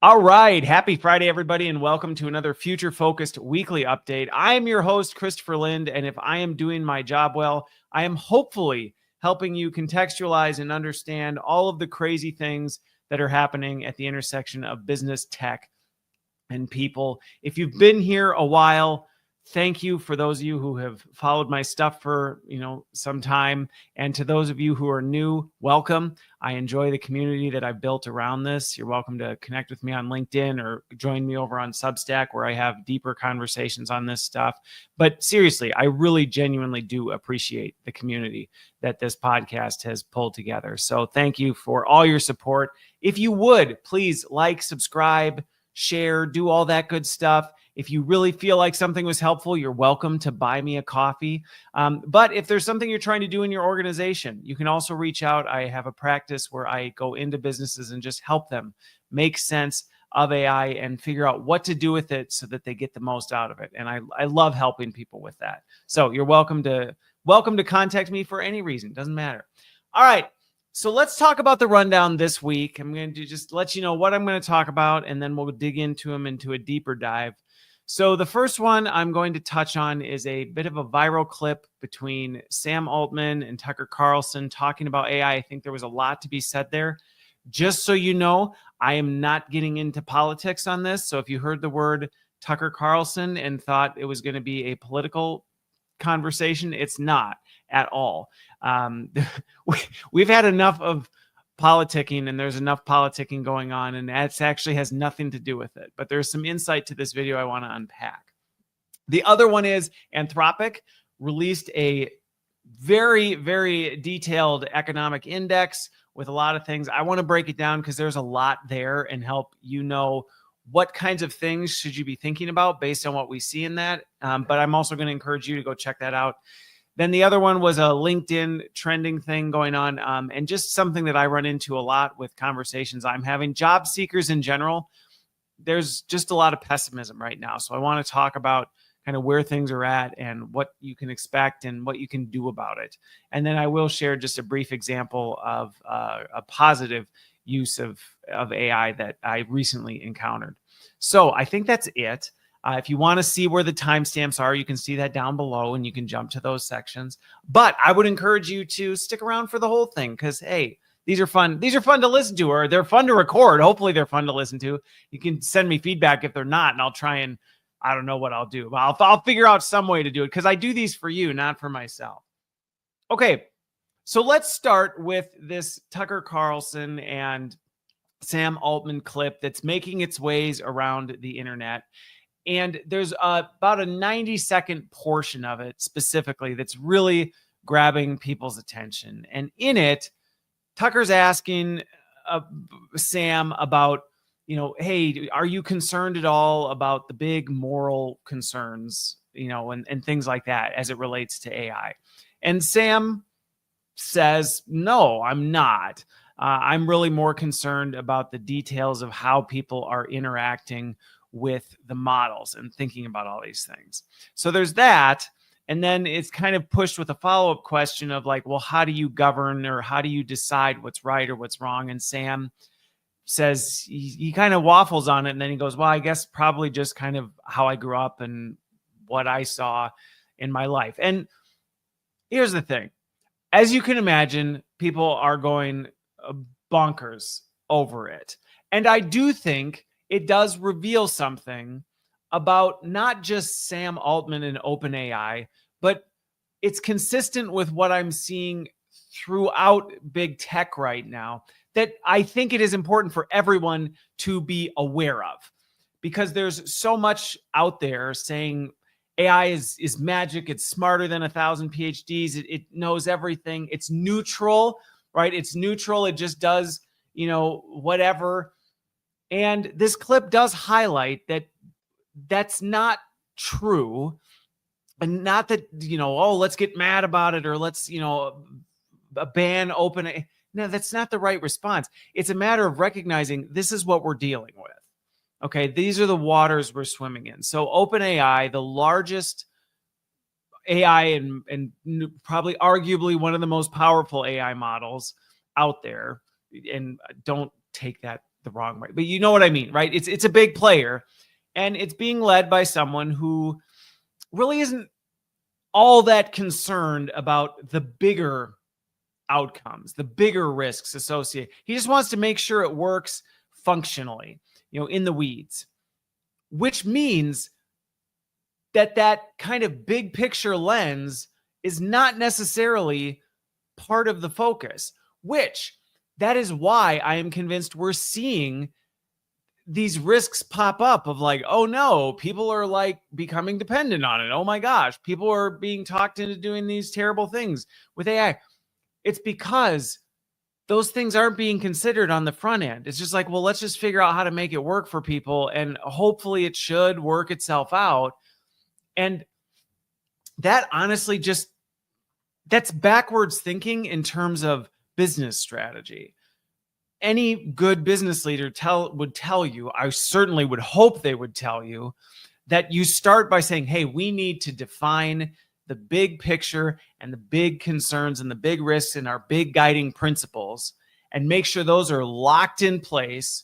All right. Happy Friday, everybody, and welcome to another future-focused weekly update. I am your host, Christopher Lind, and if I am doing my job well, I am hopefully helping you contextualize and understand all of the crazy things that are happening at the intersection of business, tech, and people. If you've been here a while, thank you for those of you who have followed my stuff for, some time. And to those of you who are new, welcome. I enjoy the community that I've built around this. You're welcome to connect with me on LinkedIn or join me over on Substack, where I have deeper conversations on this stuff. But seriously, I really genuinely do appreciate the community that this podcast has pulled together. So thank you for all your support. If you would, please like, subscribe, share, do all that good stuff. If you really feel like something was helpful, you're welcome to buy me a coffee. But if there's something you're trying to do in your organization, you can also reach out. I have a practice where I go into businesses and just help them make sense of AI and figure out what to do with it so that they get the most out of it. And I love helping people with that. So you're welcome to contact me for any reason. Doesn't matter. All right. So let's talk about the rundown this week. I'm going to just let you know what I'm going to talk about, and then we'll dig into them into a deeper dive. So the first one I'm going to touch on is a bit of a viral clip between Sam Altman and Tucker Carlson talking about AI. I think there was a lot to be said there. Just so you know, I am not getting into politics on this. So if you heard the word Tucker Carlson and thought it was going to be a political conversation, it's not at all. We've had enough of politicking, and there's enough politicking going on, and that actually has nothing to do with it. But there's some insight to this video I want to unpack. The other one is Anthropic released a very, very detailed economic index with a lot of things. I want to break it down because there's a lot there and help you know what kinds of things should you be thinking about based on what we see in that. But I'm also going to encourage you to go check that out. Then the other one was a LinkedIn trending thing going on, and just something that I run into a lot with conversations I'm having. Job seekers in general, there's just a lot of pessimism right now. So I want to talk about kind of where things are at and what you can expect and what you can do about it. And then I will share just a brief example of a positive use of AI that I recently encountered. So I think that's it. If you want to see where the timestamps are, you can see that down below and you can jump to those sections. But I would encourage you to stick around for the whole thing because, hey, these are fun. These are fun to listen to, or they're fun to record. Hopefully they're fun to listen to. You can send me feedback if they're not, and I'll try and, I don't know what I'll do. But I'll figure out some way to do it because I do these for you, not for myself. Okay, so let's start with this Tucker Carlson and Sam Altman clip that's making its ways around the internet. And there's about a 90-second portion of it specifically that's really grabbing people's attention. And in it, Tucker's asking Sam about, hey, are you concerned at all about the big moral concerns, and things like that as it relates to AI? And Sam says, no, I'm not. I'm really more concerned about the details of how people are interacting with the models and thinking about all these things. So there's that. And then it's kind of pushed with a follow-up question of like, well, how do you govern or how do you decide what's right or what's wrong? And Sam says he kind of waffles on it. And then he goes, well, I guess probably just kind of how I grew up and what I saw in my life. And here's the thing. As you can imagine, people are going bonkers over it. And I do think it does reveal something about not just Sam Altman and OpenAI, but it's consistent with what I'm seeing throughout big tech right now that I think it is important for everyone to be aware of, because there's so much out there saying AI is magic. It's smarter than 1,000 PhDs. It knows everything. It's neutral, right? It's neutral. It just does, whatever. And this clip does highlight that that's not true. And not that, let's get mad about it or let's, ban open. No, that's not the right response. It's a matter of recognizing this is what we're dealing with. Okay, these are the waters we're swimming in. So OpenAI, the largest AI and probably arguably one of the most powerful AI models out there, and don't take that the wrong way, but you know what I mean, right? It's a big player, and it's being led by someone who really isn't all that concerned about the bigger outcomes, the bigger risks associated. He just wants to make sure it works functionally, in the weeds, which means that kind of big picture lens is not necessarily part of the focus, which that is why I am convinced we're seeing these risks pop up of like, oh no, people are like becoming dependent on it. Oh my gosh, people are being talked into doing these terrible things with AI. It's because those things aren't being considered on the front end. It's just like, well, let's just figure out how to make it work for people, and hopefully it should work itself out. And that honestly that's backwards thinking in terms of business strategy. Any good business leader would tell you, I certainly would hope they would tell you, that you start by saying, hey, we need to define the big picture and the big concerns and the big risks and our big guiding principles, and make sure those are locked in place.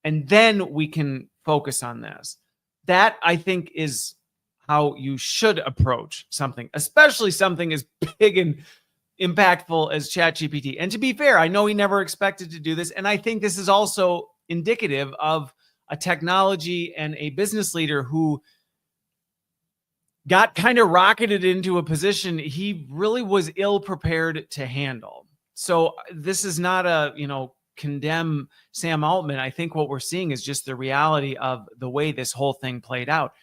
And then we can focus on this. That, I think, is how you should approach something, especially something as big and impactful as ChatGPT. And to be fair, I know he never expected to do this. And I think this is also indicative of a technology and a business leader who got kind of rocketed into a position he really was ill prepared to handle. So this is not a, condemn Sam Altman. I think what we're seeing is just the reality of the way this whole thing played out.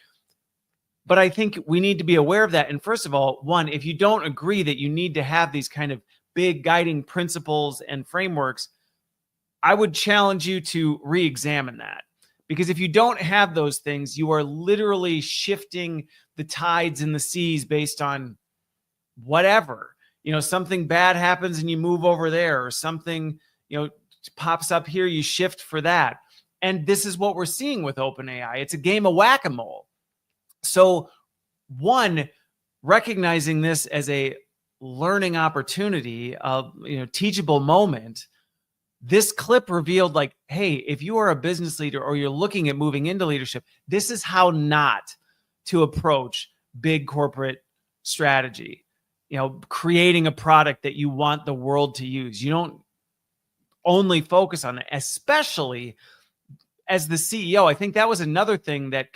But I think we need to be aware of that. And first of all, one, if you don't agree that you need to have these kind of big guiding principles and frameworks, I would challenge you to re-examine that. Because if you don't have those things, you are literally shifting the tides in the seas based on whatever. Something bad happens and you move over there, or something, pops up here, you shift for that. And this is what we're seeing with OpenAI. It's a game of whack-a-mole. So one, recognizing this as a learning opportunity, of teachable moment, this clip revealed like, hey, if you are a business leader or you're looking at moving into leadership, this is how not to approach big corporate strategy. Creating a product that you want the world to use. You don't only focus on it, especially as the CEO. I think that was another thing that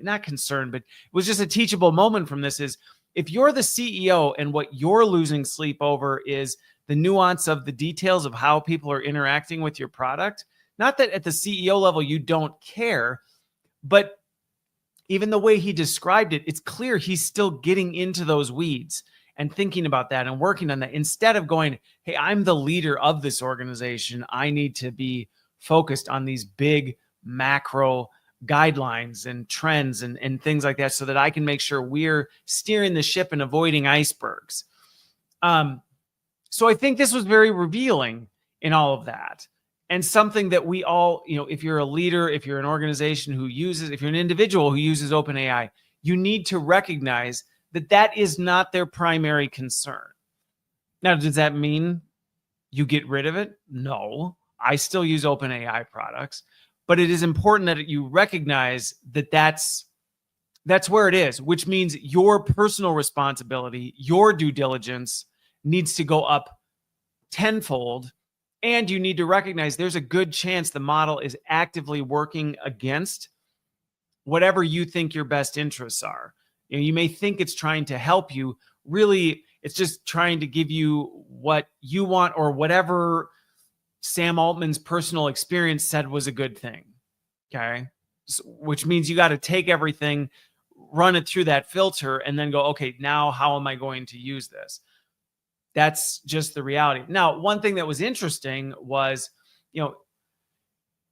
not concerned, but it was just a teachable moment from this is, if you're the CEO and what you're losing sleep over is the nuance of the details of how people are interacting with your product, not that at the CEO level you don't care, but even the way he described it, it's clear he's still getting into those weeds and thinking about that and working on that, instead of going, hey, I'm the leader of this organization, I need to be focused on these big macro guidelines and trends and things like that, so that I can make sure we're steering the ship and avoiding icebergs. So I think this was very revealing in all of that, and something that we all, if you're a leader, if you're an organization if you're an individual who uses OpenAI, you need to recognize that is not their primary concern. Now, does that mean you get rid of it? No, I still use OpenAI products, but it is important that you recognize that that's where it is, which means your personal responsibility, your due diligence needs to go up tenfold. And you need to recognize there's a good chance the model is actively working against whatever you think your best interests are. You may think it's trying to help you. Really, it's just trying to give you what you want, or whatever Sam Altman's personal experience said was a good thing. Okay. Which means you got to take everything, run it through that filter, and then go, okay, now how am I going to use this? That's just the reality. Now, one thing that was interesting was,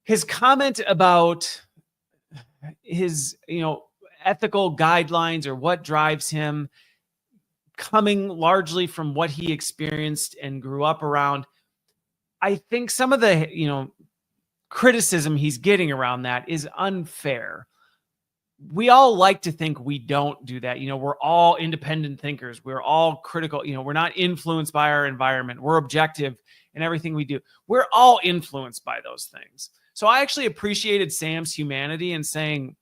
his comment about his, ethical guidelines, or what drives him, coming largely from what he experienced and grew up around. I think some of the, criticism he's getting around that is unfair. we all like to think we don't do that. We're all independent thinkers. We're all critical. We're not influenced by our environment. We're objective in everything we do. We're all influenced by those things. So I actually appreciated Sam's humanity in saying,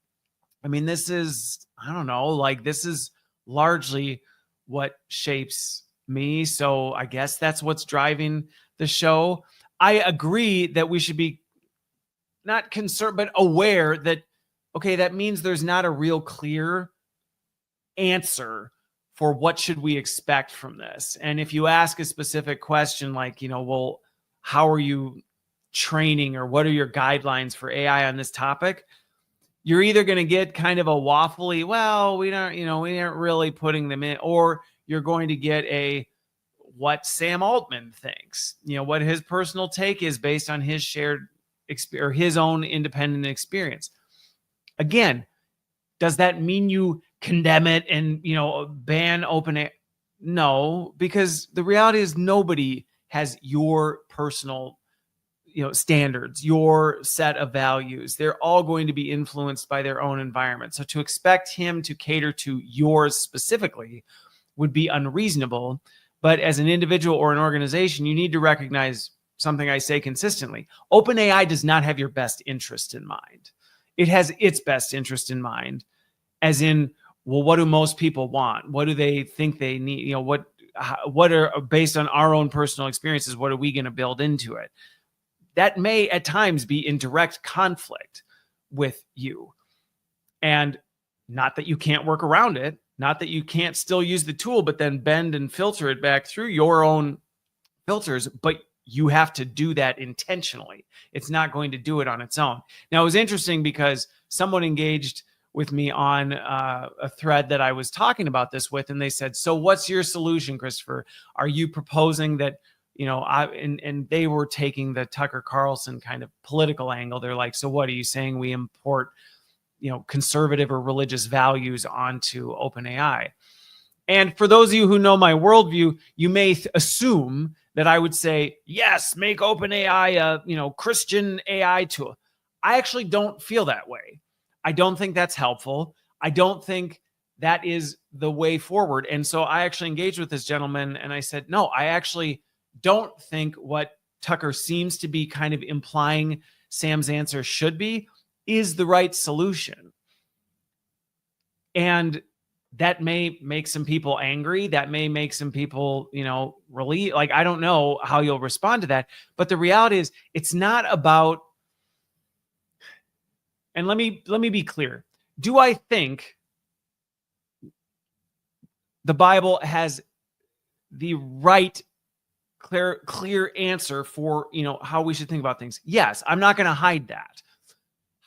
I mean, this is, I don't know, like this is largely what shapes me. So I guess that's what's driving the show. I agree that we should be not concerned, but aware that, okay, that means there's not a real clear answer for what should we expect from this. And if you ask a specific question like, well, how are you training or what are your guidelines for AI on this topic? You're either going to get kind of a waffly, well, we aren't really putting them in, or you're going to get what Sam Altman thinks, what his personal take is based on his shared experience or his own independent experience. Again, does that mean you condemn it and, ban OpenAI? No, because the reality is nobody has your personal standards, your set of values. They're all going to be influenced by their own environment. So to expect him to cater to yours specifically would be unreasonable. But as an individual or an organization, you need to recognize something I say consistently. OpenAI does not have your best interest in mind. It has its best interest in mind, as in, well, what do most people want? What do they think they need? What are, based on our own personal experiences, what are we going to build into it? That may at times be in direct conflict with you. And not that you can't work around it, not that you can't still use the tool, but then bend and filter it back through your own filters, but you have to do that intentionally. It's not going to do it on its own. Now, it was interesting because someone engaged with me on a thread that I was talking about this with, and they said, so what's your solution, Christopher? Are you proposing that, and they were taking the Tucker Carlson kind of political angle. They're like, so what are you saying? We import, conservative or religious values onto OpenAI. And for those of you who know my worldview, you may assume that I would say, yes, make OpenAI a, Christian AI tool. I actually don't feel that way. I don't think that's helpful. I don't think that is the way forward. And so I actually engaged with this gentleman and I said, no, I actually don't think what Tucker seems to be kind of implying Sam's answer should be is the right solution. And that may make some people angry. That may make some people, relieved. Like, I don't know how you'll respond to that. But the reality is it's not about, and let me be clear. Do I think the Bible has the right clear answer for, how we should think about things? Yes, I'm not going to hide that.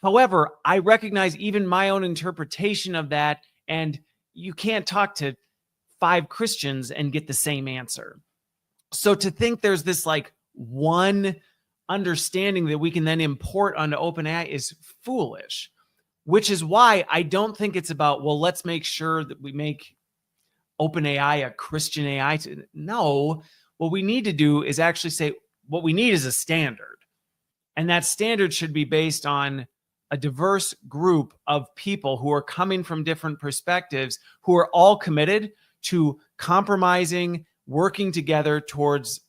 However, I recognize even my own interpretation of that, and you can't talk to 5 Christians and get the same answer. So to think there's this like one understanding that we can then import onto OpenAI is foolish, which is why I don't think it's about, well, let's make sure that we make OpenAI a Christian AI. No, what we need to do is actually say what we need is a standard. And that standard should be based on a diverse group of people who are coming from different perspectives, who are all committed to compromising, working together towards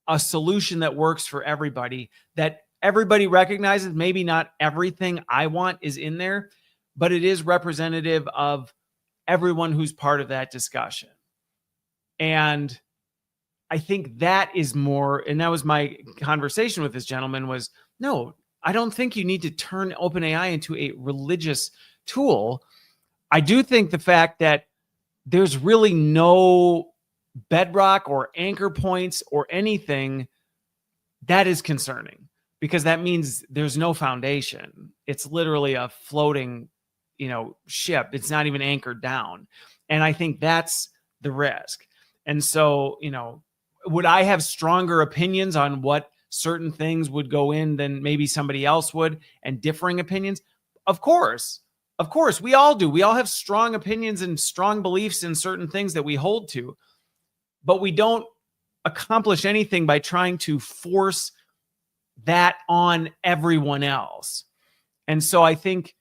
a solution that works for everybody, that everybody recognizes. Maybe not everything I want is in there, but it is representative of everyone who's part of that discussion. And I think that is more, and that was my conversation with this gentleman was, no, I don't think you need to turn OpenAI into a religious tool. I do think the fact that there's really no bedrock or anchor points or anything, that is concerning, because that means there's no foundation. It's literally a floating, ship. It's not even anchored down. And I think that's the risk. And so, would I have stronger opinions on what certain things would go in than maybe somebody else would, and differing opinions? Of course, we all do. We all have strong opinions and strong beliefs in certain things that we hold to, but we don't accomplish anything by trying to force that on everyone else. And so I think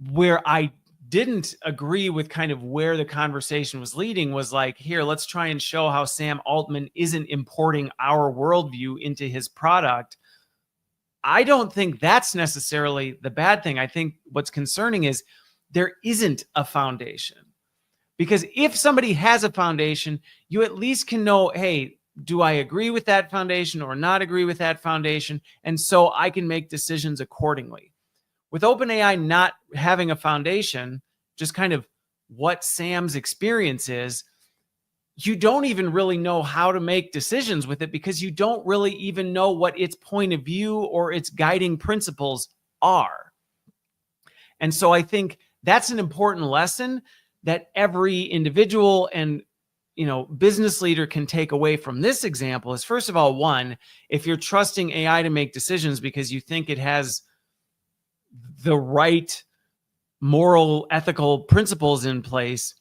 Where I didn't agree with kind of where the conversation was leading was like, here, let's try and show how Sam Altman isn't importing our worldview into his product. I don't think that's necessarily the bad thing. I think what's concerning is there isn't a foundation. Because if somebody has a foundation, you at least can know, hey, do I agree with that foundation or not agree with that foundation? And so I can make decisions accordingly. With OpenAI not having a foundation, just kind of what Sam's experience is, you don't even really know how to make decisions with it because you don't really even know what its point of view or its guiding principles are. And so I think that's an important lesson that every individual and business leader can take away from this example is, first of all, one, if you're trusting AI to make decisions because you think it has the right moral, ethical principles in place,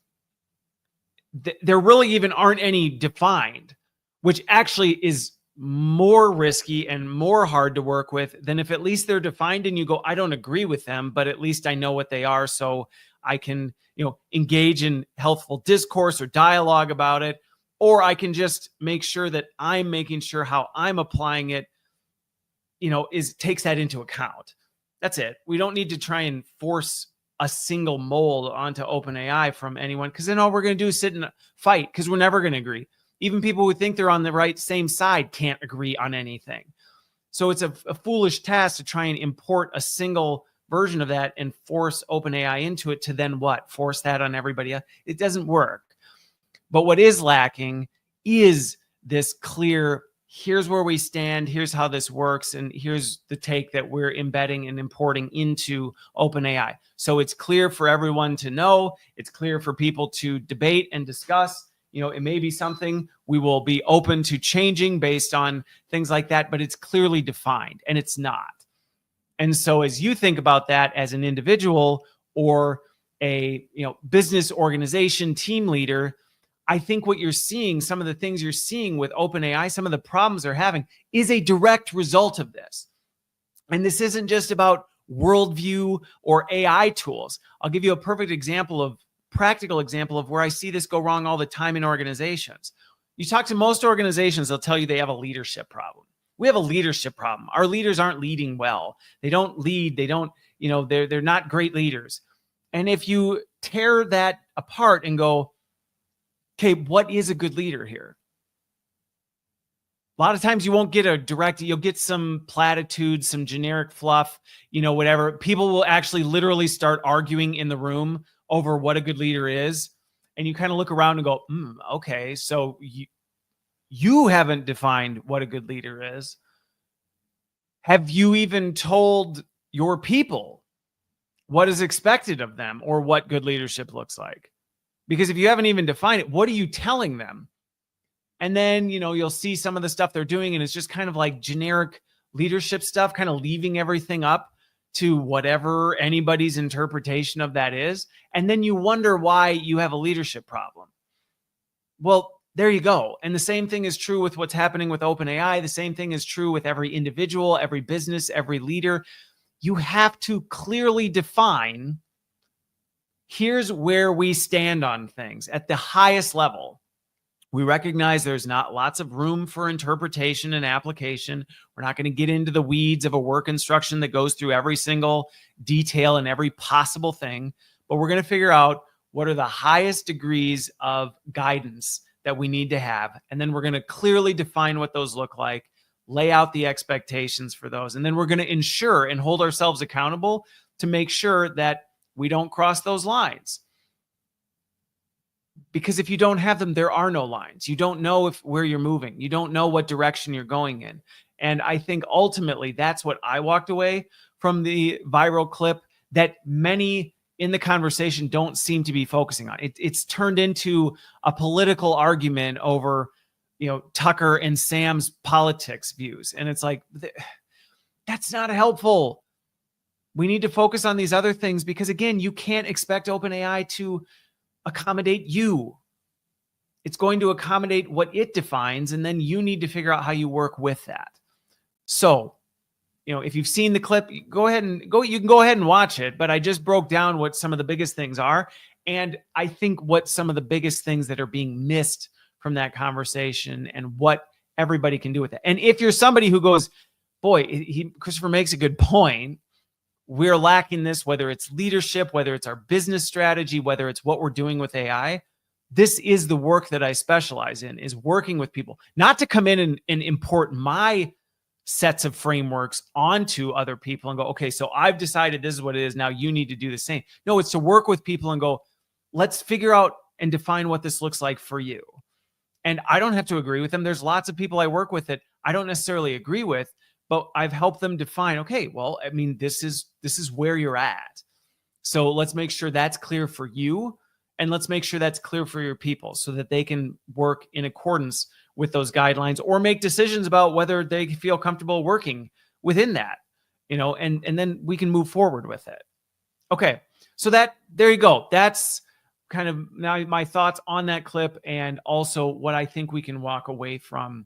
there really even aren't any defined, which actually is more risky and more hard to work with than if at least they're defined and you go, I don't agree with them, but at least I know what they are, so I can, engage in healthful discourse or dialogue about it, or I can just make sure that I'm making sure how I'm applying it, takes that into account. That's it. We don't need to try and force a single mold onto OpenAI from anyone, because then all we're going to do is sit and fight, because we're never going to agree. Even people who think they're on the same side can't agree on anything. So it's a foolish task to try and import a single version of that and force OpenAI into it to then what? Force that on everybody else? It doesn't work. But what is lacking is this clear, here's where we stand, here's how this works, and here's the take that we're embedding and importing into OpenAI. So it's clear for everyone to know, it's clear for people to debate and discuss. It may be something we will be open to changing based on things like that, but it's clearly defined, and it's not. And so as you think about that as an individual or a business organization team leader, I think what you're seeing, some of the things you're seeing with OpenAI, some of the problems they're having, is a direct result of this. And this isn't just about worldview or AI tools. I'll give you a practical example of where I see this go wrong all the time in organizations. You talk to most organizations, they'll tell you they have a leadership problem. We have a leadership problem. Our leaders aren't leading well. They don't lead. They don't, they're not great leaders. And if you tear that apart and go, okay, what is a good leader here? A lot of times you won't get a direct, you'll get some platitudes, some generic fluff, whatever. People will actually literally start arguing in the room over what a good leader is. And you kind of look around and go, okay, so you haven't defined what a good leader is. Have you even told your people what is expected of them or what good leadership looks like? Because if you haven't even defined it, what are you telling them? And then, you'll see some of the stuff they're doing, and it's just kind of like generic leadership stuff, kind of leaving everything up to whatever anybody's interpretation of that is. And then you wonder why you have a leadership problem. Well, there you go. And the same thing is true with what's happening with OpenAI. The same thing is true with every individual, every business, every leader. You have to clearly define, here's where we stand on things at the highest level. We recognize there's not lots of room for interpretation and application. We're not going to get into the weeds of a work instruction that goes through every single detail and every possible thing, but we're going to figure out what are the highest degrees of guidance that we need to have. And then we're going to clearly define what those look like, lay out the expectations for those. And then we're going to ensure and hold ourselves accountable to make sure that we don't cross those lines. Because if you don't have them, there are no lines. You don't know where you're moving. You don't know what direction you're going in. And I think ultimately that's what I walked away from the viral clip that many in the conversation don't seem to be focusing on. It's turned into a political argument over, Tucker and Sam's politics views. And it's like, that's not helpful. We need to focus on these other things because, again, you can't expect OpenAI to accommodate you. It's going to accommodate what it defines, and then you need to figure out how you work with that. So, if you've seen the clip, you can go ahead and watch it. But I just broke down what some of the biggest things are. And I think what some of the biggest things that are being missed from that conversation and what everybody can do with it. And if you're somebody who goes, boy, Christopher makes a good point. We're lacking this, whether it's leadership, whether it's our business strategy, whether it's what we're doing with AI. This is the work that I specialize in, is working with people, not to come in and import my sets of frameworks onto other people and go, okay, so I've decided this is what it is. Now you need to do the same. No, it's to work with people and go, let's figure out and define what this looks like for you. And I don't have to agree with them. There's lots of people I work with that I don't necessarily agree with, but I've helped them define, okay, well, I mean, this is where you're at. So let's make sure that's clear for you. And let's make sure that's clear for your people so that they can work in accordance with those guidelines or make decisions about whether they feel comfortable working within that, and then we can move forward with it. Okay. So there you go. That's kind of now my thoughts on that clip and also what I think we can walk away from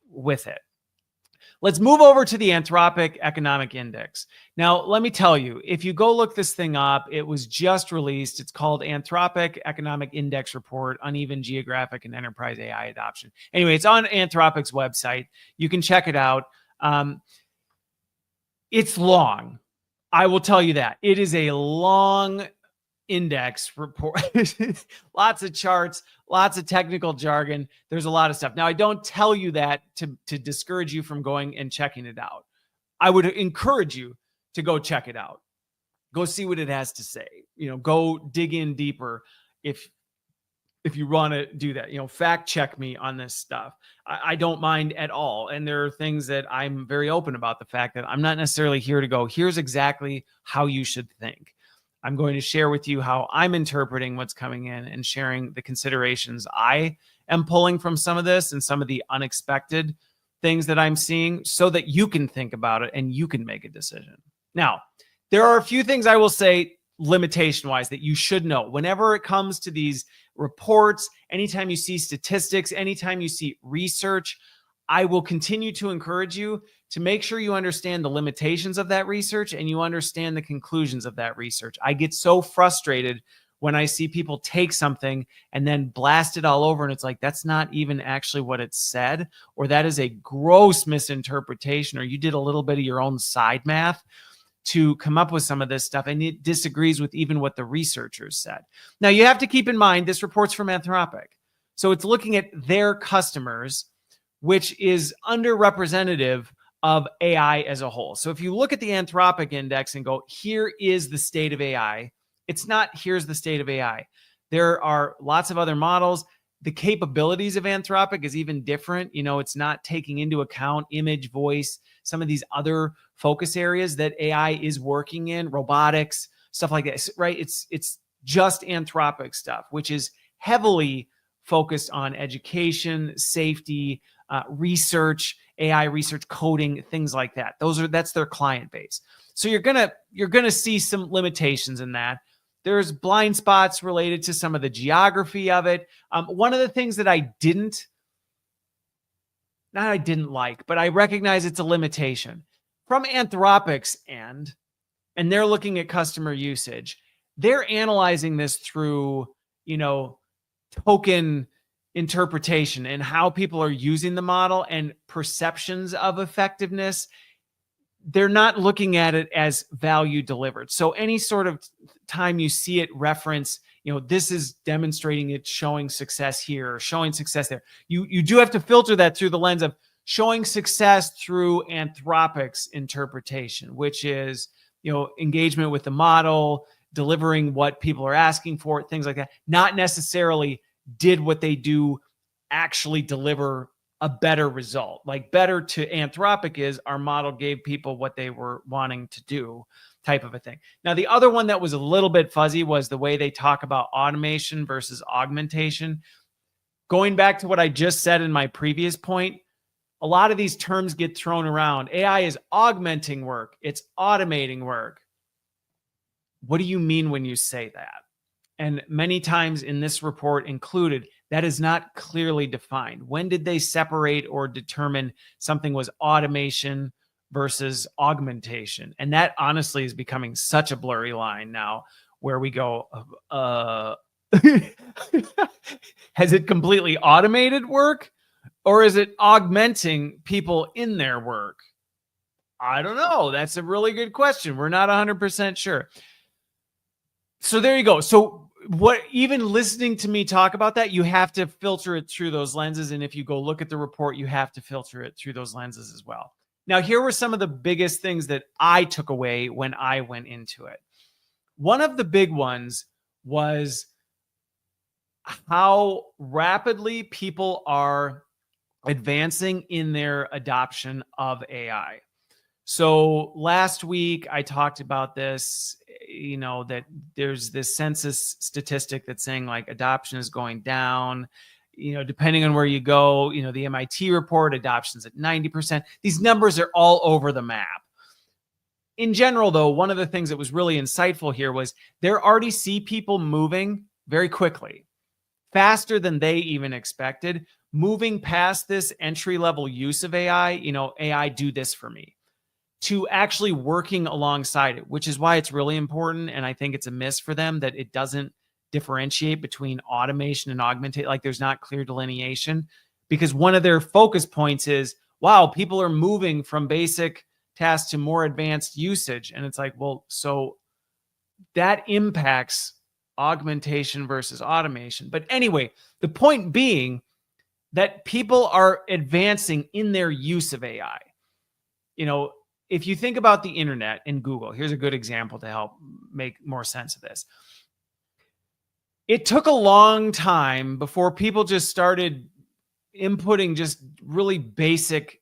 with it. Let's move over to the Anthropic Economic Index. Now, let me tell you, if you go look this thing up, it was just released. It's called Anthropic Economic Index Report, Uneven Geographic and Enterprise AI Adoption. Anyway, it's on Anthropic's website. You can check it out. It's long. I will tell you that. It is a long index report. Lots of charts, lots of technical jargon. There's a lot of stuff. Now, I don't tell you that to discourage you from going and checking it out. I would encourage you to go check it out. Go see what it has to say. Go dig in deeper if you want to do that. Fact check me on this stuff. I don't mind at all. And there are things that I'm very open about, the fact that I'm not necessarily here to go, here's exactly how you should think. I'm going to share with you how I'm interpreting what's coming in and sharing the considerations I am pulling from some of this and some of the unexpected things that I'm seeing so that you can think about it and you can make a decision. Now, there are a few things I will say limitation-wise that you should know. Whenever it comes to these reports, anytime you see statistics, anytime you see research, I will continue to encourage you to make sure you understand the limitations of that research and you understand the conclusions of that research. I get so frustrated when I see people take something and then blast it all over and it's like, that's not even actually what it said, or that is a gross misinterpretation, or you did a little bit of your own side math to come up with some of this stuff and it disagrees with even what the researchers said. Now, you have to keep in mind this report's from Anthropic. So it's looking at their customers, which is underrepresentative of AI as a whole. So if you look at the Anthropic Index and go, here is the state of AI, it's not here's the state of AI. There are lots of other models. The capabilities of Anthropic is even different. It's not taking into account image, voice, some of these other focus areas that AI is working in, robotics, stuff like that, right? It's just Anthropic stuff, which is heavily focused on education, safety, research, AI research, coding, things like that. That's their client base. So you're gonna see some limitations in that. There's blind spots related to some of the geography of it. One of the things that I didn't like, but I recognize it's a limitation from Anthropic's end, and they're looking at customer usage. They're analyzing this through, token interpretation and how people are using the model and perceptions of effectiveness. They're not looking at it as value delivered. So any sort of time you see it reference, this is demonstrating it, showing success here, or showing success there. You do have to filter that through the lens of showing success through Anthropic's interpretation, which is, engagement with the model, delivering what people are asking for, things like that. Not necessarily did what they do actually deliver a better result. Like, better to Anthropic is our model gave people what they were wanting to do, type of a thing. Now, the other one that was a little bit fuzzy was the way they talk about automation versus augmentation. Going back to what I just said in my previous point, a lot of these terms get thrown around. AI is augmenting work. It's automating work. What do you mean when you say that? And many times in this report included, that is not clearly defined. When did they separate or determine something was automation versus augmentation. And that honestly is becoming such a blurry line now where we go, has it completely automated work or is it augmenting people in their work? I don't know. That's a really good question. We're not 100% sure. So there you go. So what, even listening to me talk about that, you have to filter it through those lenses. And if you go look at the report, you have to filter it through those lenses as well. Now, here were some of the biggest things that I took away when I went into it. One of the big ones was how rapidly people are advancing in their adoption of AI. So last week I talked about this, that there's this census statistic that's saying like adoption is going down, depending on where you go, the MIT report, adoption's at 90%. These numbers are all over the map. In general, though, one of the things that was really insightful here was they already see people moving very quickly, faster than they even expected, moving past this entry-level use of AI, AI do this for me, to actually working alongside it, which is why it's really important. And I think it's a miss for them that it doesn't differentiate between automation and augmentation. Like there's not clear delineation, because one of their focus points is, wow, people are moving from basic tasks to more advanced usage. And it's like, well, so that impacts augmentation versus automation. But anyway, the point being that people are advancing in their use of AI. If you think about the internet and Google, here's a good example to help make more sense of this. It took a long time before people just started inputting just really basic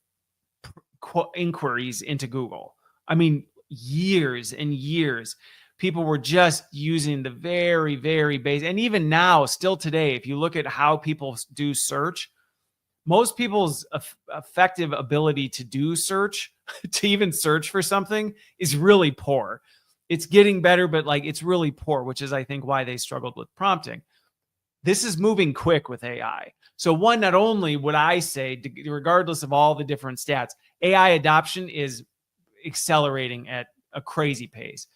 inquiries into Google. I mean, years and years, people were just using the very, very basic. And even now, still today, if you look at how people do search, most people's effective ability to do search, to even search for something, is really poor. It's getting better, but it's really poor, which is, I think, why they struggled with prompting. This is moving quick with AI. So one, not only would I say, regardless of all the different stats, AI adoption is accelerating at a crazy pace,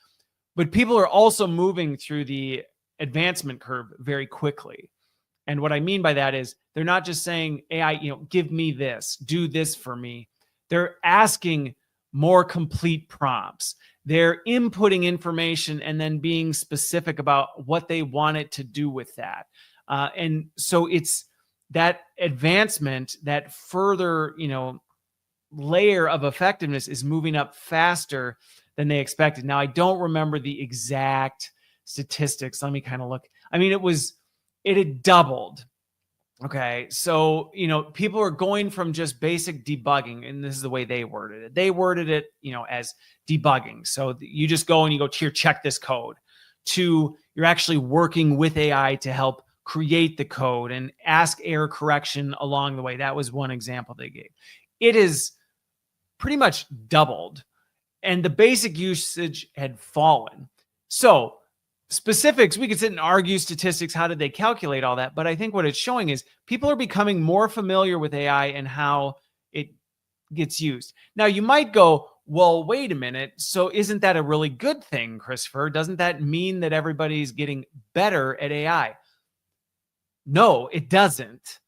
but people are also moving through the advancement curve very quickly. And what I mean by that is they're not just saying, AI, give me this, do this for me. They're asking more complete prompts. They're inputting information and then being specific about what they want it to do with that. And so it's that advancement, that further, layer of effectiveness is moving up faster than they expected. Now, I don't remember the exact statistics. Let me kind of look. I mean, it had doubled. Okay. So, people are going from just basic debugging, and this is the way they worded it. They worded it, as debugging. So you just go and you go, here, check this code, to you're actually working with AI to help create the code and ask error correction along the way. That was one example they gave. It is pretty much doubled, and the basic usage had fallen. So specifics, we could sit and argue statistics. How did they calculate all that? But I think what it's showing is people are becoming more familiar with AI and how it gets used. Now, you might go, well, wait a minute. So isn't that a really good thing, Christopher? Doesn't that mean that everybody's getting better at AI? No, it doesn't.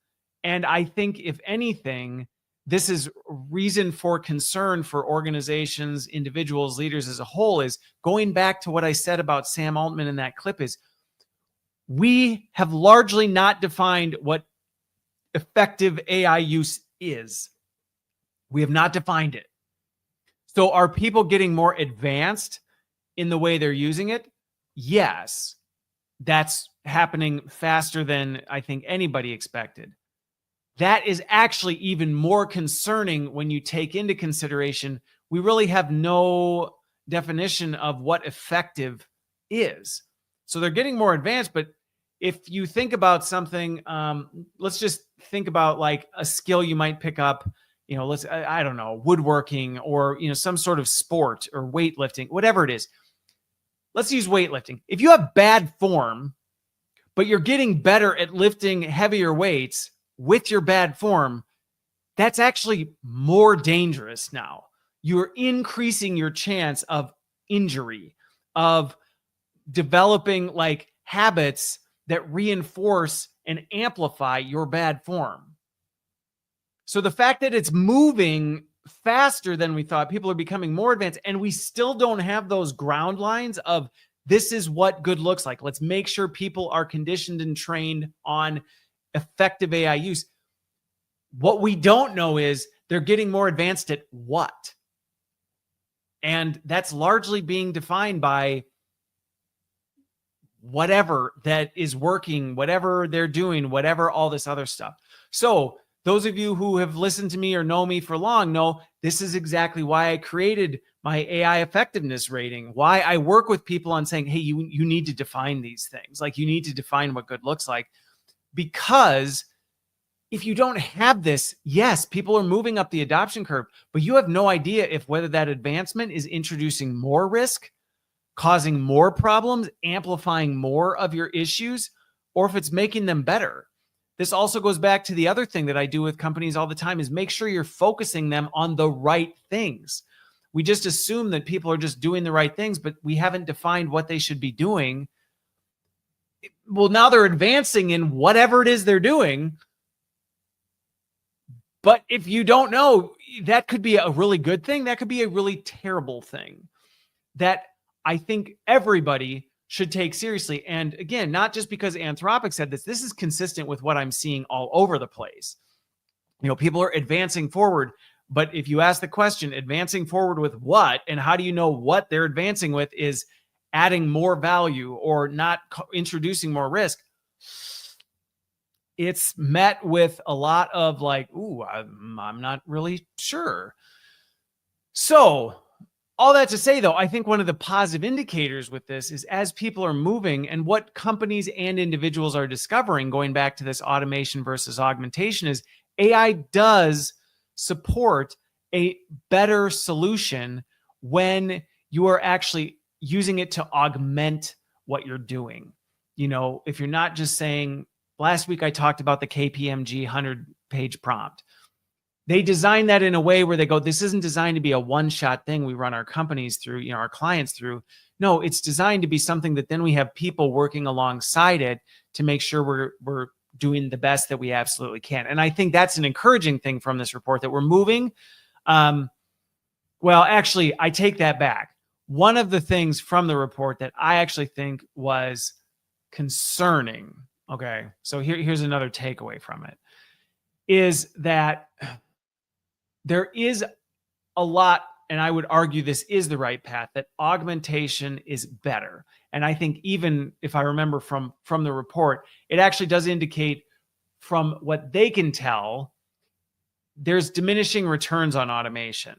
And I think, if anything, this is reason for concern for organizations, individuals, leaders as a whole. Is going back to what I said about Sam Altman in that clip, is we have largely not defined what effective AI use is. We have not defined it. So are people getting more advanced in the way they're using it? Yes, that's happening faster than I think anybody expected. That is actually even more concerning when you take into consideration we really have no definition of what effective is. So they're getting more advanced, but if you think about something, let's just think about like a skill you might pick up, I don't know, woodworking, or, some sort of sport or weightlifting, whatever it is. Let's use weightlifting. If you have bad form, but you're getting better at lifting heavier weights with your bad form, that's actually more dangerous now. you're increasing your chance of injury, of developing like habits that reinforce and amplify your bad form. So the fact that it's moving faster than we thought, people are becoming more advanced, and we still don't have those ground lines of this is what good looks like. Let's make sure people are conditioned and trained on effective AI use. What we don't know is they're getting more advanced at what? And that's largely being defined by whatever that is working, whatever they're doing, whatever all this other stuff. So those of you who have listened to me or know me for long know this is exactly why I created my AI effectiveness rating, why I work with people on saying, hey, you need to define these things. Like you need to define what good looks like, because if you don't have this, yes, people are moving up the adoption curve, but you have no idea if whether that advancement is introducing more risk, causing more problems, amplifying more of your issues, or if it's making them better. This also goes back to the other thing that I do with companies all the time is make sure you're focusing them on the right things. We just assume that people are just doing the right things, but we haven't defined what they should be doing. Well, now they're advancing in whatever it is they're doing. But if you don't know, that could be a really good thing. That could be a really terrible thing that I think everybody should take seriously. And again, not just because Anthropic said this, this is consistent with what I'm seeing all over the place. You know, people are advancing forward, but if you ask the question, advancing forward with what, and how do you know what they're advancing with is adding more value or not introducing more risk? It's met with a lot of like, ooh, I'm not really sure. So all that to say, though, I think one of the positive indicators with this is as people are moving and what companies and individuals are discovering, going back to this automation versus augmentation, is AI does support a better solution when you are actually using it to augment what you're doing. You know, if you're not just saying, last week I talked about the KPMG 100-page prompt. They design that in a way where they go, this isn't designed to be a one-shot thing we run our companies through, you know, our clients through. No, it's designed to be something that then we have people working alongside it to make sure we're doing the best that we absolutely can. And I think that's an encouraging thing from this report, that we're moving. Well, actually, I take that back. One of the things from the report that I actually think was concerning, okay, so here's another takeaway from it, is that there is a lot, and I would argue this is the right path, that augmentation is better. And I think even if I remember from the report, it actually does indicate from what they can tell, there's diminishing returns on automation.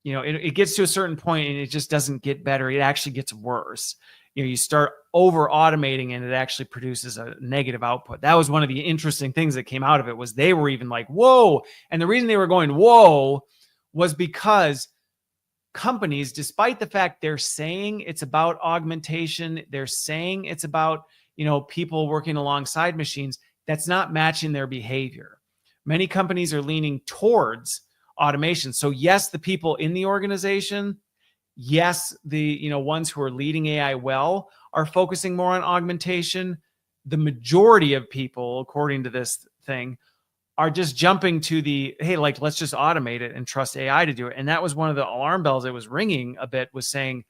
You know, it gets to a certain point and it just doesn't get better. It actually gets worse. You know, you start over automating and it actually produces a negative output. That was one of the interesting things that came out of it, was they were even like, whoa. And the reason they were going, whoa, was because companies, despite the fact they're saying it's about augmentation, they're saying it's about, you know, people working alongside machines, that's not matching their behavior. Many companies are leaning towards automation. So yes, the people in the organization, yes, the ones who are leading AI well are focusing more on augmentation. The majority of people, according to this thing, are just jumping to the, hey, like, let's just automate it and trust AI to do it. And that was one of the alarm bells that was ringing a bit, was saying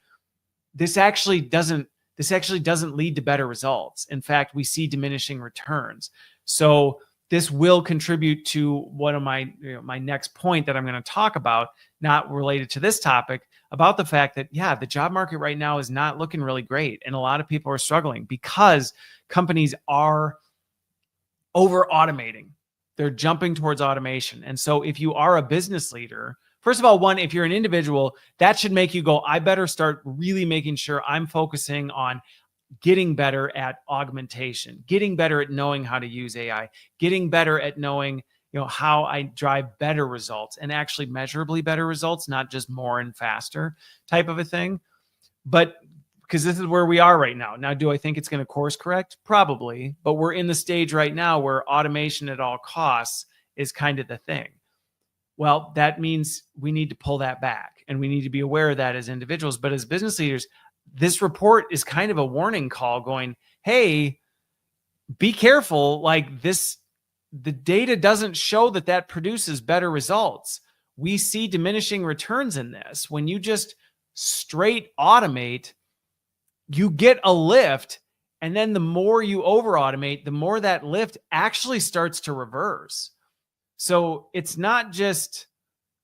this actually doesn't lead to better results. In fact, we see diminishing returns. So this will contribute to one of my next point that I'm going to talk about, not related to this topic, about the fact that, yeah, the job market right now is not looking really great. And a lot of people are struggling because companies are over automating. They're jumping towards automation. And so if you are a business leader, first of all, one, if you're an individual, that should make you go, I better start really making sure I'm focusing on getting better at augmentation, getting better at knowing how to use AI, getting better at knowing, how I drive better results, and actually measurably better results, not just more and faster type of a thing. But because this is where we are right now. Now, do I think it's going to course correct? Probably, but we're in the stage right now where automation at all costs is kind of the thing. Well, that means we need to pull that back. and we need to be aware of that as individuals. But as business leaders, this report is kind of a warning call going, hey, be careful. Like this, the data doesn't show that produces better results. We see diminishing returns in this. When you just straight automate, you get a lift. And then the more you over automate, the more that lift actually starts to reverse. So it's not just,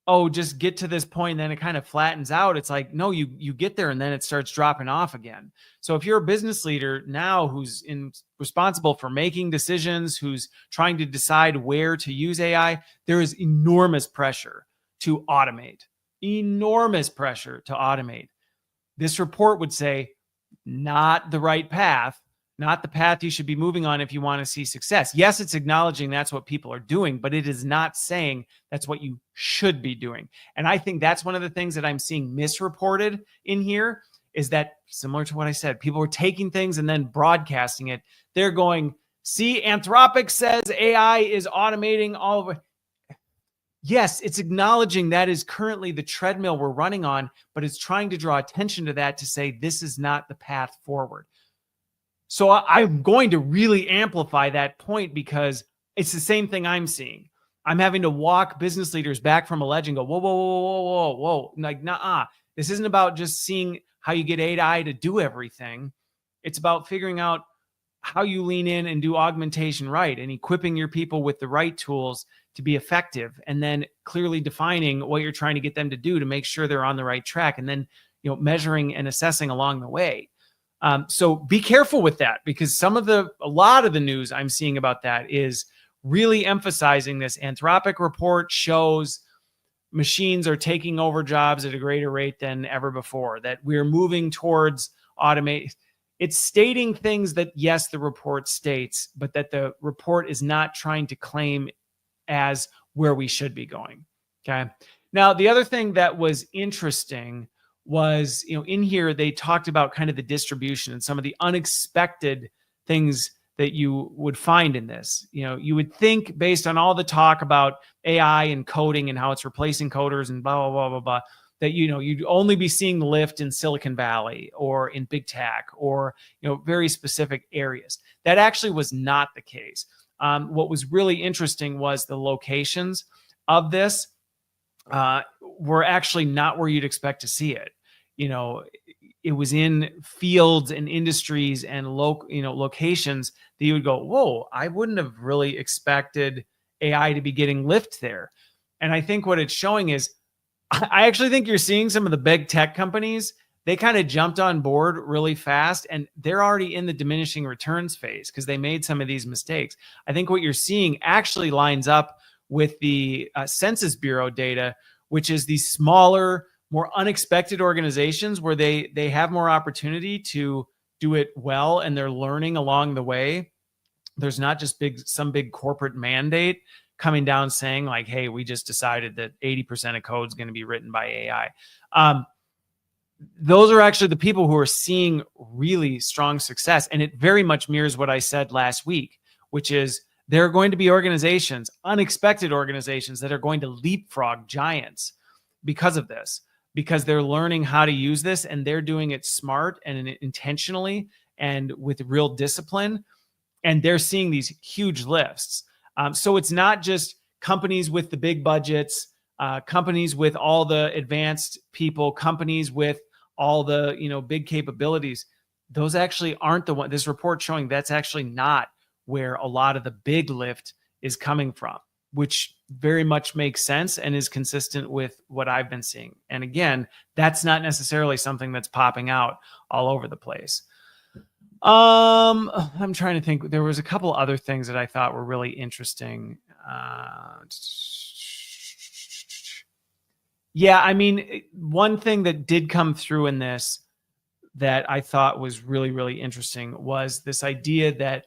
oh, just get to this point and then it kind of flattens out. It's like, no, you get there and then it starts dropping off again. So if you're a business leader now who's responsible for making decisions, who's trying to decide where to use AI, there is enormous pressure to automate. Enormous pressure to automate. This report would say, not the right path, not the path you should be moving on if you want to see success. Yes, it's acknowledging that's what people are doing, but it is not saying that's what you should be doing. And I think that's one of the things that I'm seeing misreported in here is that, similar to what I said, people are taking things and then broadcasting it. They're going, see, Anthropic says AI is automating all of it. Yes, it's acknowledging that is currently the treadmill we're running on, but it's trying to draw attention to that to say this is not the path forward. So I'm going to really amplify that point because it's the same thing I'm seeing. I'm having to walk business leaders back from a ledge and go, whoa, whoa, whoa, whoa, whoa, whoa. Like, nah, this isn't about just seeing how you get AI to do everything. It's about figuring out how you lean in and do augmentation right and equipping your people with the right tools to be effective, and then clearly defining what you're trying to get them to do to make sure they're on the right track, and then measuring and assessing along the way. So be careful with that, because a lot of the news I'm seeing about that is really emphasizing this. Anthropic report shows machines are taking over jobs at a greater rate than ever before, that we're moving towards automate. It's stating things that, yes, the report states, but that the report is not trying to claim as where we should be going. Okay. Now, the other thing that was interesting was, in here, they talked about kind of the distribution and some of the unexpected things that you would find in this. You would think, based on all the talk about AI and coding and how it's replacing coders and blah, blah, blah, blah, blah, that, you'd only be seeing the lift in Silicon Valley or in big tech or, very specific areas. That actually was not the case. What was really interesting was the locations of this were actually not where you'd expect to see it. It was in fields and industries and locations that you would go, whoa, I wouldn't have really expected AI to be getting lift there. And I think what it's showing is, I actually think you're seeing some of the big tech companies, they kind of jumped on board really fast, and they're already in the diminishing returns phase because they made some of these mistakes. I think what you're seeing actually lines up with the Census Bureau data, which is these smaller, more unexpected organizations where they have more opportunity to do it well, and they're learning along the way. There's not just some big corporate mandate coming down saying like, hey, we just decided that 80% of code is going to be written by AI. Those are actually the people who are seeing really strong success. And it very much mirrors what I said last week, which is there are going to be organizations, unexpected organizations, that are going to leapfrog giants because of this, because they're learning how to use this, and they're doing it smart and intentionally and with real discipline. And they're seeing these huge lifts. So it's not just companies with the big budgets, companies with all the advanced people, companies with all the big capabilities. Those actually aren't the one. This report showing that's actually not where a lot of the big lift is coming from, which very much makes sense and is consistent with what I've been seeing. And again, that's not necessarily something that's popping out all over the place. I'm trying to think. There was a couple other things that I thought were really interesting. Yeah, I mean, one thing that did come through in this that I thought was really, really interesting was this idea that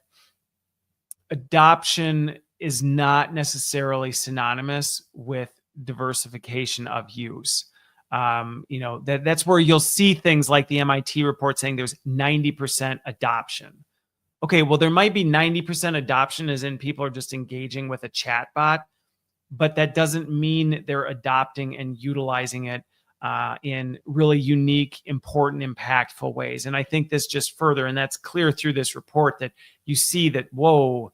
adoption is not necessarily synonymous with diversification of use. That's where you'll see things like the MIT report saying there's 90% adoption. Okay, well, there might be 90% adoption as in people are just engaging with a chat bot, but that doesn't mean they're adopting and utilizing it in really unique, important, impactful ways. And I think this just further, and that's clear through this report, that you see that, whoa,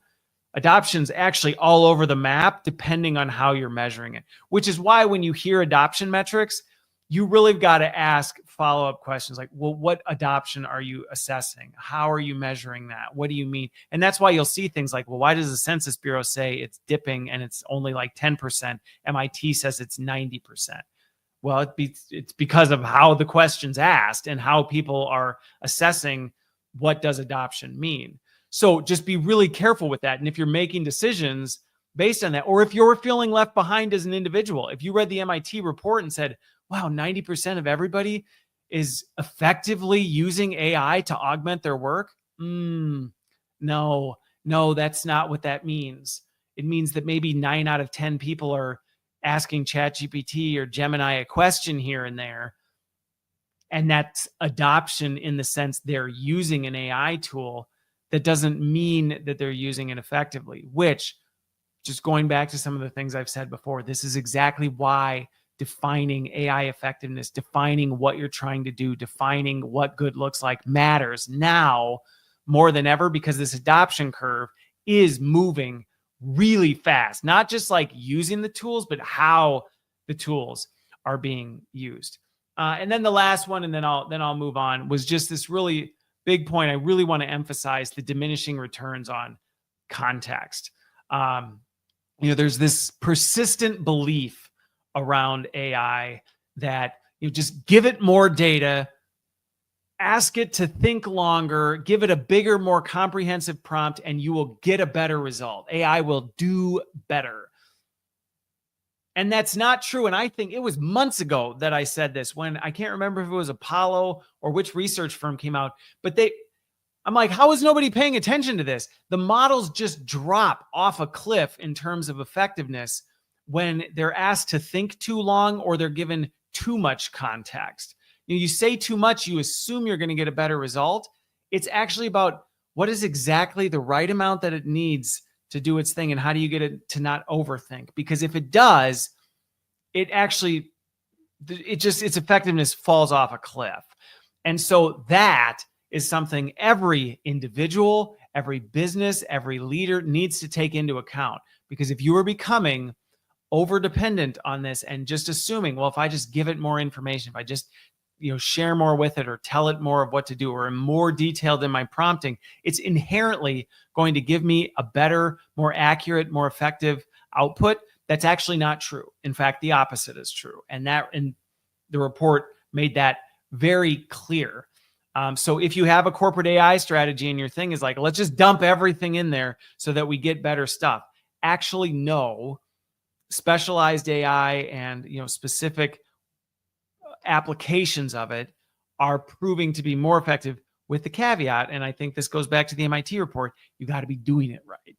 adoption's actually all over the map depending on how you're measuring it, which is why when you hear adoption metrics, you really got to ask follow-up questions like, well, what adoption are you assessing? How are you measuring that? What do you mean? And that's why you'll see things like, well, why does the Census Bureau say it's dipping and it's only like 10%? MIT says it's 90%. Well, it's because of how the question's asked and how people are assessing what does adoption mean. So just be really careful with that. And if you're making decisions based on that, or if you're feeling left behind as an individual, if you read the MIT report and said, wow, 90% of everybody is effectively using AI to augment their work. No, that's not what that means. It means that maybe 9 out of 10 people are asking ChatGPT or Gemini a question here and there. And that's adoption in the sense they're using an AI tool. That doesn't mean that they're using it effectively, which, just going back to some of the things I've said before, this is exactly why defining AI effectiveness, defining what you're trying to do, defining what good looks like matters now more than ever, because this adoption curve is moving really fast, not just like using the tools, but how the tools are being used. And then the last one, and then I'll move on, was just this really big point. I really want to emphasize the diminishing returns on context. There's this persistent belief around AI that you just give it more data, ask it to think longer, give it a bigger, more comprehensive prompt, and you will get a better result. AI will do better. And that's not true. And I think it was months ago that I said this, when I can't remember if it was Apollo or which research firm came out, but I'm like, how is nobody paying attention to this? The models just drop off a cliff in terms of effectiveness when they're asked to think too long or they're given too much context. You say too much, you assume you're going to get a better result. It's actually about what is exactly the right amount that it needs to do its thing, and how do you get it to not overthink? Because if it does, its effectiveness falls off a cliff. And so that is something every individual, every business, every leader needs to take into account. Because if you are becoming over dependent on this and just assuming, well, if I just give it more information, if I just share more with it or tell it more of what to do or am more detailed in my prompting, it's inherently going to give me a better, more accurate, more effective output. That's actually not true. In fact, the opposite is true. And the report made that very clear. So if you have a corporate AI strategy and your thing is like, let's just dump everything in there so that we get better stuff. Actually, no. Specialized AI and specific applications of it are proving to be more effective, with the caveat, and I think this goes back to the MIT report, you got to be doing it right.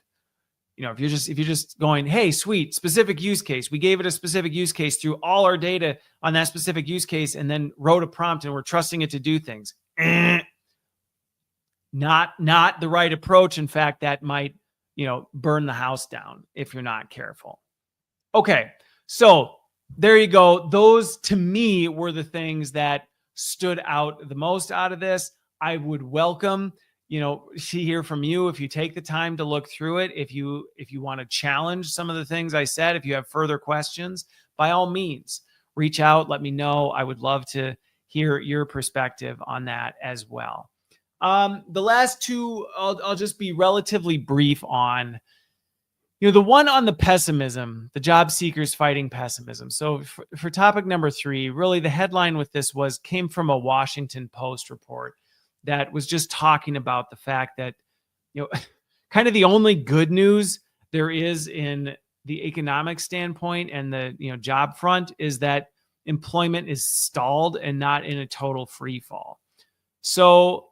If you're just going, hey, sweet, specific use case, we gave it a specific use case through all our data on that specific use case and then wrote a prompt and we're trusting it to do things. Not the right approach. In fact, that might, burn the house down if you're not careful. Okay, so there you go. Those, to me, were the things that stood out the most out of this. I would welcome, hear from you if you take the time to look through it. If you want to challenge some of the things I said, if you have further questions, by all means, reach out. Let me know. I would love to hear your perspective on that as well. The last two, I'll just be relatively brief on. The one on the pessimism, the job seekers fighting pessimism. So for topic number 3, really the headline with this came from a Washington Post report that was just talking about the fact that, kind of the only good news there is in the economic standpoint and the, job front is that employment is stalled and not in a total free fall. So,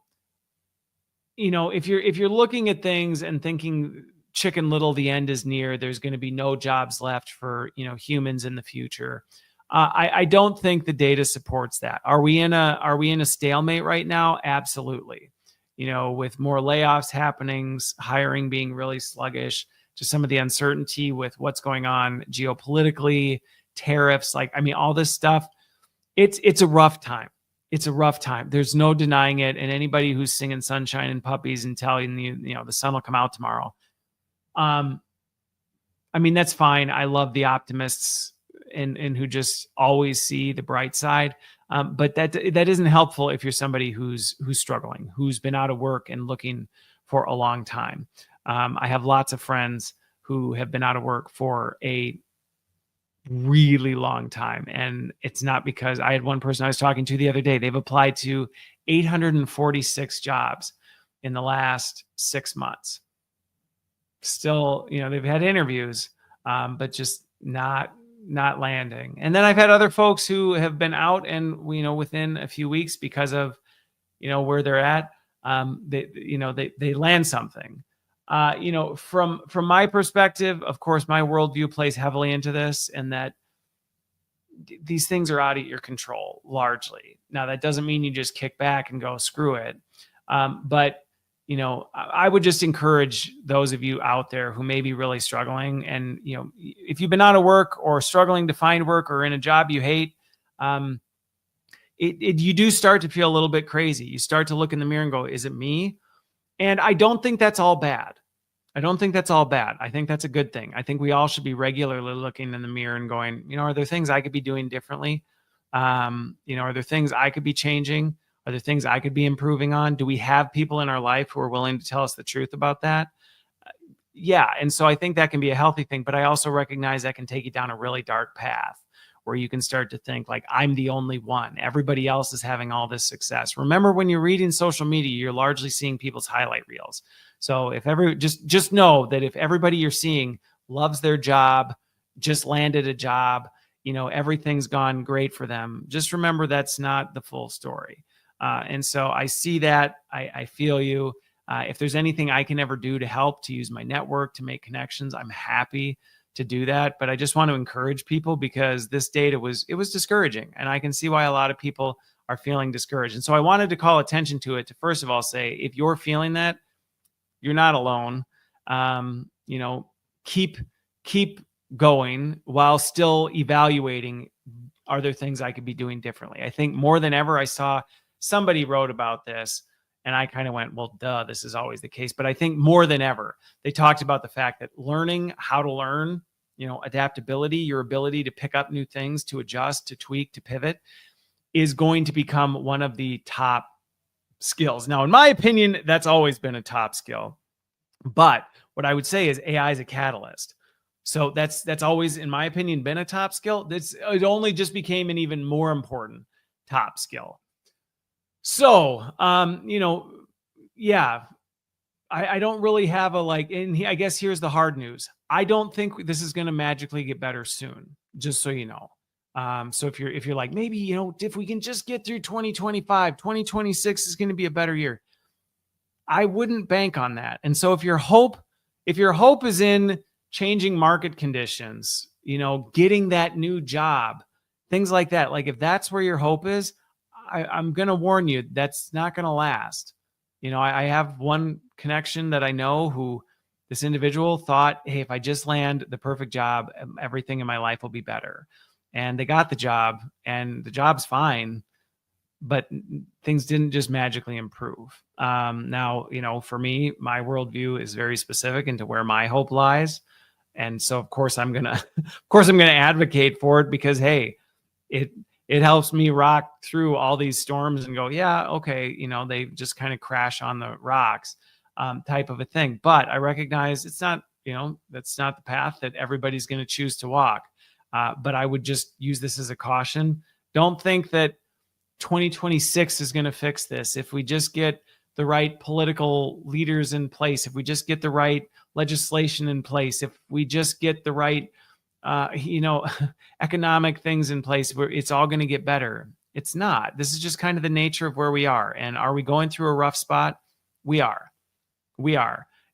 if you're looking at things and thinking, Chicken Little, the end is near, there's going to be no jobs left for humans in the future, I don't think the data supports that. Are we in a stalemate right now? Absolutely. With more layoffs happening, hiring being really sluggish, just some of the uncertainty with what's going on geopolitically, tariffs, all this stuff, it's a rough time. It's a rough time. There's no denying it. And anybody who's singing sunshine and puppies and telling you, the sun will come out tomorrow. I mean, that's fine. I love the optimists and who just always see the bright side. But that isn't helpful if you're somebody who's struggling, who's been out of work and looking for a long time. I have lots of friends who have been out of work for a really long time. And it's not because I had one person I was talking to the other day. They've applied to 846 jobs in the last 6 months. Still, they've had interviews, but just not landing. And then I've had other folks who have been out and, within a few weeks because of, where they're at, they land something. From my perspective, of course, my worldview plays heavily into this, and that these things are out of your control largely. Now, that doesn't mean you just kick back and go, screw it. But I would just encourage those of you out there who may be really struggling. And, if you've been out of work or struggling to find work or in a job you hate, you do start to feel a little bit crazy. You start to look in the mirror and go, is it me? And I don't think that's all bad. I think that's a good thing. I think we all should be regularly looking in the mirror and going, are there things I could be doing differently? Are there things I could be changing? Are there things I could be improving on? Do we have people in our life who are willing to tell us the truth about that? Yeah. And so I think that can be a healthy thing, but I also recognize that can take you down a really dark path where you can start to think like, I'm the only one. Everybody else is having all this success. Remember, when you're reading social media, you're largely seeing people's highlight reels. So just know that if everybody you're seeing loves their job, just landed a job, everything's gone great for them, just remember that's not the full story. And so I see that. I feel you. If there's anything I can ever do to help, to use my network, to make connections, I'm happy to do that. But I just want to encourage people, because this data was discouraging, and I can see why a lot of people are feeling discouraged. And so I wanted to call attention to it to, first of all, say, if you're feeling that, you're not alone. Keep going while still evaluating, are there things I could be doing differently? I think more than ever, I saw somebody wrote about this and I kind of went, well, duh, this is always the case. But I think more than ever, they talked about the fact that learning how to learn, adaptability, your ability to pick up new things, to adjust, to tweak, to pivot, is going to become one of the top skills. Now, in my opinion, that's always been a top skill. But what I would say is AI is a catalyst. So that's always, in my opinion, been a top skill. It only just became an even more important top skill. So, yeah, I don't really have I guess here's the hard news. I don't think this is going to magically get better soon, just so you know. So if you're like, maybe, if we can just get through 2025, 2026 is going to be a better year. I wouldn't bank on that. And so if your hope is in changing market conditions, getting that new job, things like that, like if that's where your hope is, I'm going to warn you, that's not going to last. I have one connection that I know who, this individual thought, hey, if I just land the perfect job, everything in my life will be better. And they got the job, and the job's fine, but things didn't just magically improve. Now, for me, my worldview is very specific into where my hope lies. And so of course I'm going to advocate for it, because, hey, it helps me rock through all these storms and go, yeah, okay, they just kind of crash on the rocks, type of a thing. But I recognize it's not, that's not the path that everybody's going to choose to walk. But I would just use this as a caution. Don't think that 2026 is going to fix this. If we just get the right political leaders in place, if we just get the right legislation in place, if we just get the right economic things in place, where it's all going to get better. It's not. This is just kind of the nature of where we are. And are we going through a rough spot? We are.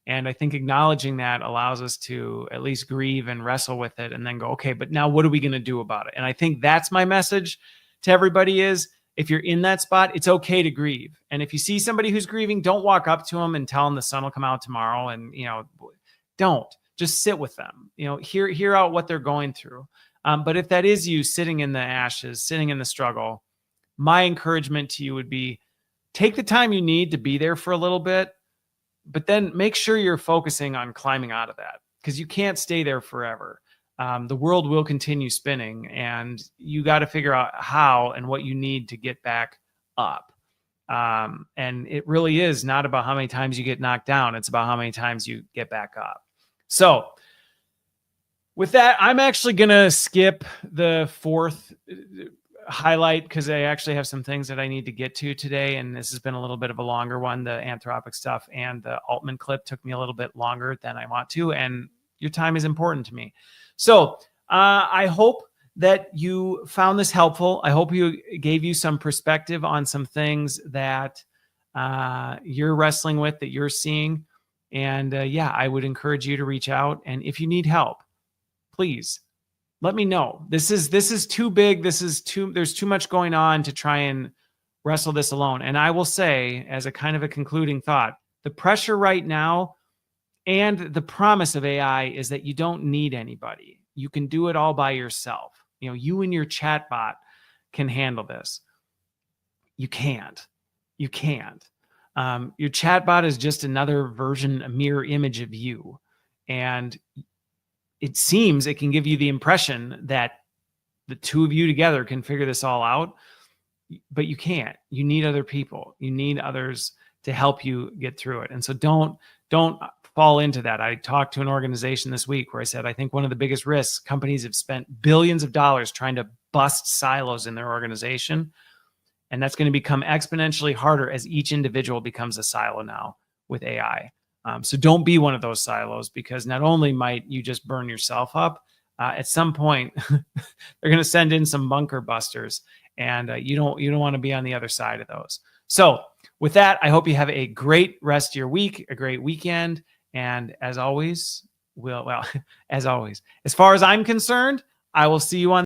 And I think acknowledging that allows us to at least grieve and wrestle with it, and then go, okay, but now what are we going to do about it? And I think that's my message to everybody is, if you're in that spot, it's okay to grieve. And if you see somebody who's grieving, don't walk up to them and tell them the sun will come out tomorrow. And, don't. Just sit with them, hear out what they're going through. But if that is you sitting in the ashes, sitting in the struggle, my encouragement to you would be take the time you need to be there for a little bit, but then make sure you're focusing on climbing out of that, because you can't stay there forever. The world will continue spinning, and you got to figure out how and what you need to get back up. And it really is not about how many times you get knocked down. It's about how many times you get back up. So with that, I'm actually going to skip the fourth highlight because I actually have some things that I need to get to today. And this has been a little bit of a longer one. The Anthropic stuff and the Altman clip took me a little bit longer than I want to. And your time is important to me. So I hope that you found this helpful. I hope you gave you some perspective on some things that you're wrestling with, that you're seeing. And yeah, I would encourage you to reach out. And if you need help, please let me know. This is too big. There's too much going on to try and wrestle this alone. And I will say, as a kind of a concluding thought, the pressure right now and the promise of AI is that you don't need anybody. You can do it all by yourself. You know, you and your chat bot can handle this. You can't. Your chat bot is just another version, a mirror image of you. And it seems it can give you the impression that the two of you together can figure this all out, but you can't. You need other people. You need others to help you get through it. And so don't fall into that. I talked to an organization this week where I said, I think one of the biggest risks, companies have spent billions of dollars trying to bust silos in their organization. And that's going to become exponentially harder as each individual becomes a silo now with AI. So don't be one of those silos, because not only might you just burn yourself up, at some point they're going to send in some bunker busters, and you don't want to be on the other side of those. So with that, I hope you have a great rest of your week, a great weekend. And as always, as far as I'm concerned, I will see you on